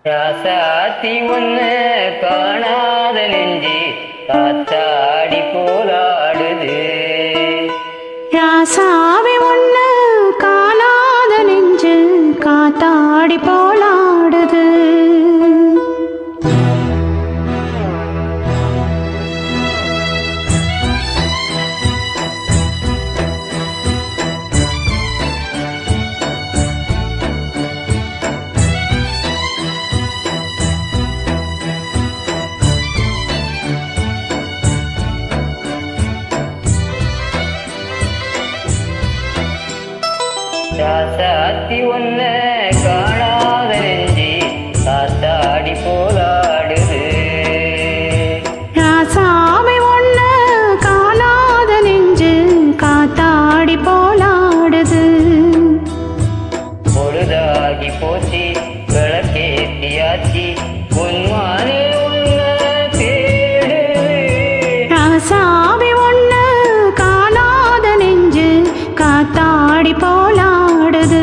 ராசாத்தி ஒன்னு காணாத நெஞ்சி காத்தாடி போராடுது. ராசாவி ஒன்னு காணாத நெஞ்சு காத்தாடி போலாடுது. ராசாத்தி ஒன்னு காணாத நெஞ்சி காத்தாடி போராடுது. ராசாவி ஒன்னு காணாத நெஞ்சு காத்தாடி போலாடுது. பொழுதாகி போச்சு விளக்கேத்தியாச்சு பொன்மானே உன்ன தேடுது. ராசாவி ஒன்னு காணாத நெஞ்சு காத்தாடி போலாடுது.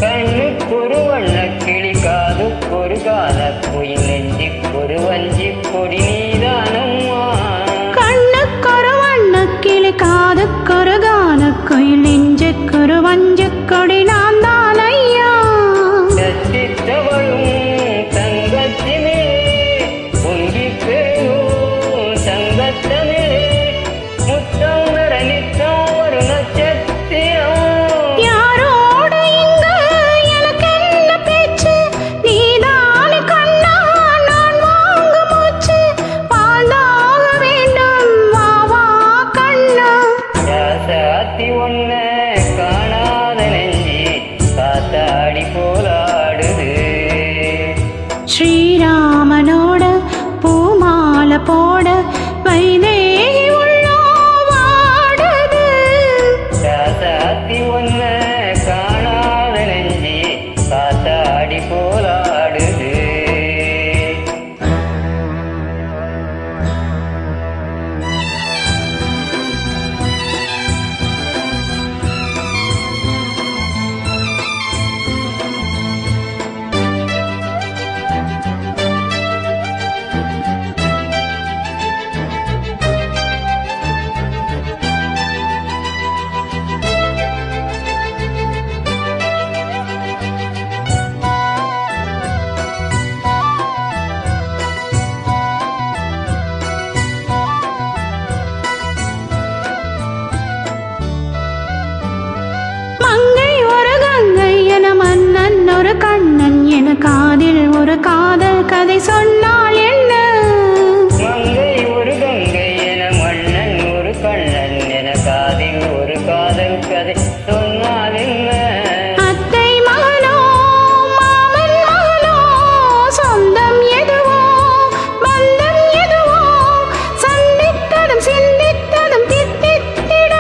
கண்ணுக்கொரு வண்ண கிளி காதுக்கொரு கால குயில் நெஞ்சுக்கொரு வஞ்சி கொடி நீதானம்மா. கண்ணுக்கொரு வண்ண கிளி காதுக்கொரு கான குயில் நெஞ்சுக்கொரு வஞ்சு கொடி நான் தான் ஐயா. ரசித்தவளும் தங்கத்திமே பொங்கி பெறும் சங்கத்தமே முத்தம் நிறநித்தம் ஒரு நட்சத்திரம். ராசாத்தி ஒன்னு காணாத நெஞ்சி காத்தாடி போராடுது. ஸ்ரீராமனோட பூமால போட வைதேகி உள்ளோ வாடுது. ராசாத்தி ஒன்னு காணாத நெஞ்சி காத்தாடி போராடுது. ஒரு கண்ணன் என காதில் ஒரு காதல் கதை சொன்னால் என்ன? மங்கை ஒரு கங்கை என மன்னன் ஒரு கண்ணன் என காதில் ஒரு காதல் கதை சொன்னால் என்ன? அத்தை மகனோ மாமன் மகனோ சொந்தம் எதுவோ பந்தம் எதுவோ சந்தித்ததும் சிந்தித்ததும் தித்தித்திட.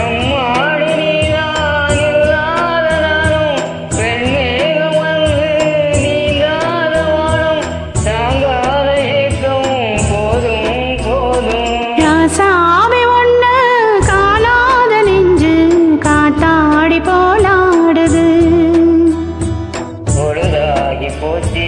அம்மாடி நீதான் இல்லாத நானும் பெண்மேகம் வந்து நீங்காத வானம் தாங்காத ஏக்கம் போதும் போதும். ராசாவி ஒன்னு காணாத நெஞ்சு காத்தாடி போலாடுது. பொழுதாகி போச்சு